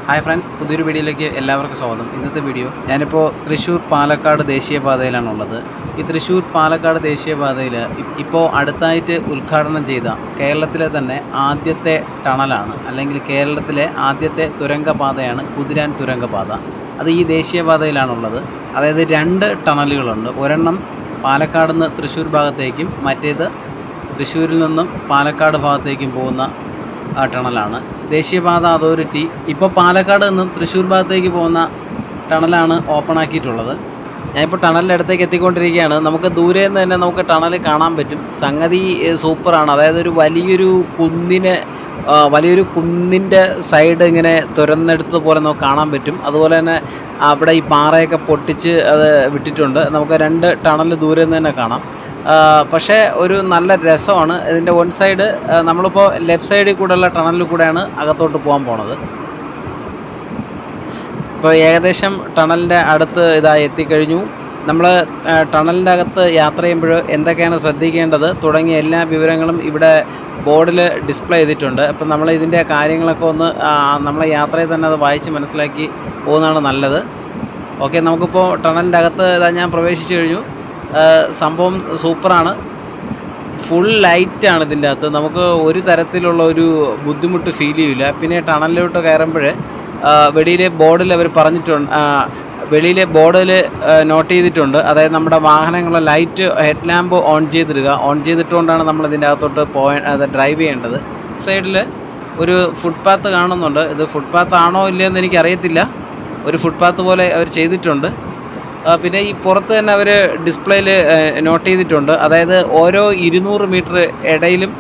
Hi friends, പുതിയൊരു വീഡിയോയിലേക്ക് എല്ലാവർക്കും സ്വാഗതം. ഇന്നത്തെ വീഡിയോ ഞാനിപ്പോൾ തൃശ്ശൂർ പാലക്കാട് ദേശീയപാതയിലാണുള്ളത്. ഈ തൃശ്ശൂർ പാലക്കാട് ദേശീയപാതയിൽ ഇപ്പോൾ അടുത്തായിട്ട് ഉദ്ഘാടനം ചെയ്ത കേരളത്തിലെ തന്നെ ആദ്യത്തെ ടണലാണ്, അല്ലെങ്കിൽ കേരളത്തിലെ ആദ്യത്തെ തുരങ്കപാതയാണ് കുതിരാൻ തുരങ്കപാത. അത് ഈ ദേശീയപാതയിലാണുള്ളത്. അതായത് 2 ടണലുകളുണ്ട്. ഒരെണ്ണം പാലക്കാട് നിന്ന് തൃശ്ശൂർ ഭാഗത്തേക്കും മറ്റേത് തൃശ്ശൂരിൽ നിന്നും പാലക്കാട് ഭാഗത്തേക്കും പോകുന്ന ടണലാണ്. ദേശീയപാത അതോറിറ്റി ഇപ്പോൾ പാലക്കാട് നിന്നും തൃശ്ശൂർ ഭാഗത്തേക്ക് പോകുന്ന ടണലാണ് ഓപ്പൺ ആക്കിയിട്ടുള്ളത്. ഞാനിപ്പോൾ ടണലിൻ്റെ അടുത്തേക്ക് എത്തിക്കൊണ്ടിരിക്കുകയാണ്. നമുക്ക് ദൂരെ നിന്ന് തന്നെ നമുക്ക് ടണൽ കാണാൻ പറ്റും. സംഗതി സൂപ്പറാണ്. അതായത് വലിയൊരു കുന്നിൻ്റെ സൈഡ് ഇങ്ങനെ തുരന്നെടുത്തത് പോലെ നമുക്ക് കാണാൻ പറ്റും. അതുപോലെ തന്നെ അവിടെ ഈ പാറയൊക്കെ പൊട്ടിച്ച് അത് വിട്ടിട്ടുണ്ട്. നമുക്ക് 2 ടണൽ ദൂരെ നിന്ന് തന്നെ കാണാം. പക്ഷേ ഒരു നല്ല രസമാണ്. ഇതിൻ്റെ വൺ സൈഡ് നമ്മളിപ്പോൾ ലെഫ്റ്റ് സൈഡിൽ കൂടെയുള്ള ടണലിൽ കൂടെയാണ് അകത്തോട്ട് പോകാൻ പോണത്. ഇപ്പോൾ ഏകദേശം ടണലിൻ്റെ അടുത്ത് എത്തിക്കഴിഞ്ഞു. നമ്മൾ ടണലിൻ്റെ അകത്ത് യാത്ര ചെയ്യുമ്പോൾ എന്തൊക്കെയാണ് ശ്രദ്ധിക്കേണ്ടത് തുടങ്ങിയ എല്ലാ വിവരങ്ങളും ഇവിടെ ബോർഡിൽ ഡിസ്പ്ലേ ചെയ്തിട്ടുണ്ട്. അപ്പം നമ്മൾ ഇതിൻ്റെ കാര്യങ്ങളൊക്കെ ഒന്ന് നമ്മളെ യാത്രയിൽ തന്നെ അത് വായിച്ച് മനസ്സിലാക്കി പോകുന്നതാണ് നല്ലത്. ഓക്കെ, നമുക്കിപ്പോൾ ടണലിൻ്റെ അകത്ത് ഞാൻ പ്രവേശിച്ചു കഴിഞ്ഞു. സംഭവം സൂപ്പറാണ്. ഫുൾ ലൈറ്റാണ് ഇതിൻ്റെ അകത്ത്. നമുക്ക് ഒരു തരത്തിലുള്ള ഒരു ബുദ്ധിമുട്ട് ഫീൽ ചെയ്യില്ല. പിന്നെ ടണലിലോട്ട് കയറുമ്പോൾ വെളിയിലെ ബോർഡിൽ അവർ പറഞ്ഞിട്ടുണ്ട്, വെളിയിലെ ബോർഡിൽ നോട്ട് ചെയ്തിട്ടുണ്ട്. അതായത് നമ്മുടെ വാഹനങ്ങളെ ലൈറ്റ് ഹെഡ് ലാമ്പ് ഓൺ ചെയ്തിട്ടുകൊണ്ടാണ് നമ്മൾ ഇതിൻ്റെ അകത്തോട്ട് ഡ്രൈവ് ചെയ്യേണ്ടത്. സൈഡിൽ ഒരു ഫുട്പാത്ത് കാണുന്നുണ്ട്. ഇത് ഫുട്പാത്ത് ആണോ ഇല്ലയെന്ന് എനിക്കറിയത്തില്ല. ഒരു ഫുട്പാത്ത് പോലെ അവർ ചെയ്തിട്ടുണ്ട്. പിന്നെ ഈ പുറത്ത് തന്നെ അവർ ഡിസ്പ്ലേയിൽ നോട്ട് ചെയ്തിട്ടുണ്ട്. അതായത് ഓരോ 200 മീറ്റർ ഇടയിലും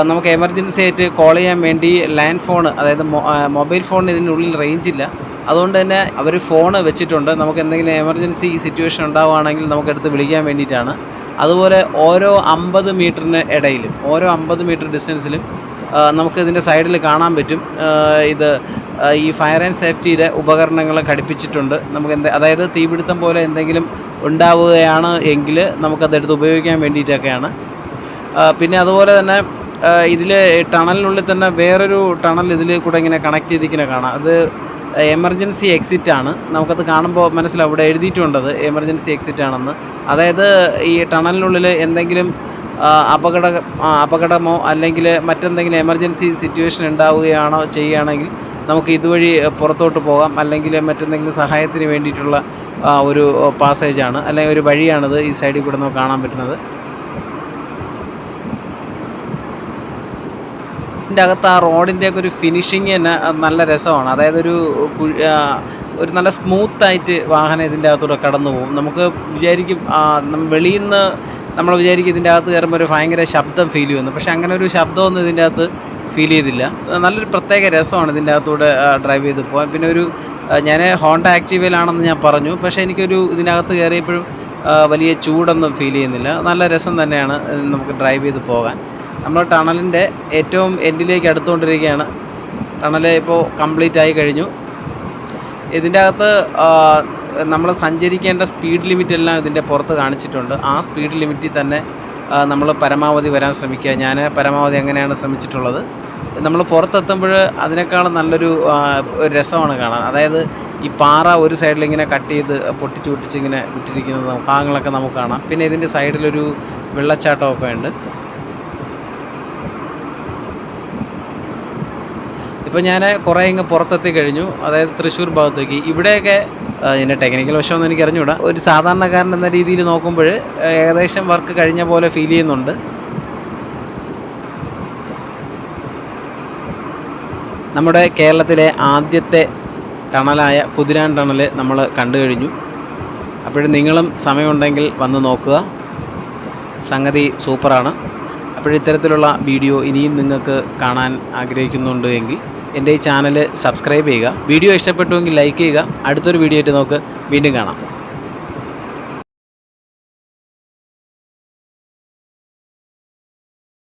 നമുക്ക് എമർജൻസി ആയിട്ട് കോൾ ചെയ്യാൻ വേണ്ടി ലാൻഡ് ഫോൺ, അതായത് മൊബൈൽ ഫോണിന് ഇതിനുള്ളിൽ റേഞ്ചില്ല. അതുകൊണ്ട് തന്നെ അവർ ഫോണ് വെച്ചിട്ടുണ്ട്. നമുക്ക് എന്തെങ്കിലും എമർജൻസി സിറ്റുവേഷൻ ഉണ്ടാവുകയാണെങ്കിൽ നമുക്കെടുത്ത് വിളിക്കാൻ വേണ്ടിയിട്ടാണ്. അതുപോലെ ഓരോ 50 മീറ്ററിന് ഇടയിലും, ഓരോ 50 മീറ്റർ ഡിസ്റ്റൻസിലും നമുക്ക് ഇതിൻ്റെ സൈഡിൽ കാണാൻ പറ്റും. ഈ ഫയർ ആൻഡ് സേഫ്റ്റിയുടെ ഉപകരണങ്ങൾ ഘടിപ്പിച്ചിട്ടുണ്ട്. അതായത് തീപിടുത്തം പോലെ എന്തെങ്കിലും ഉണ്ടാവുകയാണ് എങ്കിൽ നമുക്കതെടുത്ത് ഉപയോഗിക്കാൻ വേണ്ടിയിട്ടൊക്കെയാണ്. പിന്നെ അതുപോലെ തന്നെ ഇതിൽ ടണലിനുള്ളിൽ തന്നെ വേറൊരു ടണൽ ഇതിൽ കൂടെ ഇങ്ങനെ കണക്ട് ചെയ്തിരിക്കുന്ന കാണാം. അത് എമർജൻസി എക്സിറ്റ് ആണ്. നമുക്കത് കാണുമ്പോൾ മനസ്സിലാവും, ഇവിടെ എഴുതിയിട്ടുണ്ടത് എമർജൻസി എക്സിറ്റ് ആണെന്ന്. അതായത് ഈ ടണലിനുള്ളിൽ എന്തെങ്കിലും അപകടമോ അല്ലെങ്കിൽ മറ്റെന്തെങ്കിലും എമർജൻസി സിറ്റുവേഷൻ ചെയ്യുകയാണെങ്കിൽ നമുക്ക് ഇതുവഴി പുറത്തോട്ട് പോകാം. അല്ലെങ്കിൽ മറ്റെന്തെങ്കിലും സഹായത്തിന് വേണ്ടിയിട്ടുള്ള ഒരു പാസേജാണ്, അല്ലെങ്കിൽ ഒരു വഴിയാണിത്. ഈ സൈഡിൽ കൂടെ നമുക്ക് കാണാൻ പറ്റുന്നത്. ഇതിൻ്റെ അകത്ത് ആ റോഡിൻ്റെയൊക്കെ ഒരു ഫിനിഷിങ് തന്നെ നല്ല രസമാണ്. അതായത് ഒരു നല്ല സ്മൂത്തായിട്ട് വാഹനം ഇതിൻ്റെ അകത്തൂടെ കടന്നു പോകും. നമുക്ക് വിചാരിക്കും, വെളിയിൽ നിന്ന് നമ്മൾ വിചാരിക്കും ഇതിൻ്റെ അകത്ത് കയറുമ്പോൾ ഒരു ഭയങ്കര ശബ്ദം ഫീൽ ചെയ്യുന്നു. പക്ഷേ അങ്ങനെ ഒരു ശബ്ദമൊന്നും ഇതിൻ്റെ അകത്ത് ഫീൽ ചെയ്തില്ല. നല്ലൊരു പ്രത്യേക രസമാണ് ഇതിൻ്റെ അകത്തൂടെ ഡ്രൈവ് ചെയ്ത് പോകാൻ. പിന്നെ ഞാൻ ഹോണ്ട ആക്റ്റീവയിലാണെന്ന് ഞാൻ പറഞ്ഞു, പക്ഷേ ഇതിനകത്ത് കയറിയപ്പോഴും വലിയ ചൂടൊന്നും ഫീൽ ചെയ്യുന്നില്ല. നല്ല രസം തന്നെയാണ് നമുക്ക് ഡ്രൈവ് ചെയ്ത് പോകാൻ. നമ്മൾ ടണലിൻ്റെ ഏറ്റവും എൻഡിലേക്ക് അടുത്തുകൊണ്ടിരിക്കുകയാണ്. ടണൽ ഇപ്പോൾ കംപ്ലീറ്റ് ആയി കഴിഞ്ഞു. ഇതിൻ്റെ അകത്ത് നമ്മൾ സഞ്ചരിക്കേണ്ട സ്പീഡ് ലിമിറ്റ് എല്ലാം ഇതിൻ്റെ പുറത്ത് കാണിച്ചിട്ടുണ്ട്. ആ സ്പീഡ് ലിമിറ്റിൽ തന്നെ നമ്മൾ പരമാവധി വരാൻ ശ്രമിക്കുക. ഞാൻ പരമാവധി അങ്ങനെയാണ് ശ്രമിച്ചിട്ടുള്ളത്. നമ്മൾ പുറത്തെത്തുമ്പോൾ അതിനേക്കാളും നല്ലൊരു രസമാണ് കാണാൻ. അതായത് ഈ പാറ ഒരു സൈഡിൽ ഇങ്ങനെ കട്ട് ചെയ്ത് പൊട്ടിച്ച് ഇങ്ങനെ വിട്ടിരിക്കുന്ന ഭാഗങ്ങളൊക്കെ നമുക്ക് കാണാം. പിന്നെ ഇതിൻ്റെ സൈഡിലൊരു വെള്ളച്ചാട്ടമൊക്കെ ഉണ്ട്. ഇപ്പോൾ ഞാൻ കുറേ ഇങ്ങ് പുറത്തെത്തി കഴിഞ്ഞു, അതായത് തൃശ്ശൂർ ഭാഗത്തേക്ക്. ഇവിടെയൊക്കെ ഇതിൻ്റെ ടെക്നിക്കൽ വശമൊന്നും എനിക്ക് അറിഞ്ഞുകൂടാ. ഒരു സാധാരണക്കാരൻ എന്ന രീതിയിൽ നോക്കുമ്പോൾ ഏകദേശം വർക്ക് കഴിഞ്ഞ പോലെ ഫീൽ ചെയ്യുന്നുണ്ട്. നമ്മുടെ കേരളത്തിലെ ആദ്യത്തെ ടണലായ കുതിരാൻ ടണൽ നമ്മൾ കണ്ടു കഴിഞ്ഞു. അപ്പോഴും നിങ്ങളും സമയമുണ്ടെങ്കിൽ വന്ന് നോക്കുക. സംഗതി സൂപ്പറാണ്. ഇത്തരത്തിലുള്ള വീഡിയോ ഇനിയും നിങ്ങൾക്ക് കാണാൻ ആഗ്രഹിക്കുന്നുണ്ട് എങ്കിൽ എൻ്റെ ഈ ചാനൽ സബ്സ്ക്രൈബ് ചെയ്യുക. വീഡിയോ ഇഷ്ടപ്പെട്ടുവെങ്കിൽ ലൈക്ക് ചെയ്യുക. അടുത്തൊരു വീഡിയോ ആയിട്ട് നമുക്ക് വീണ്ടും കാണാം.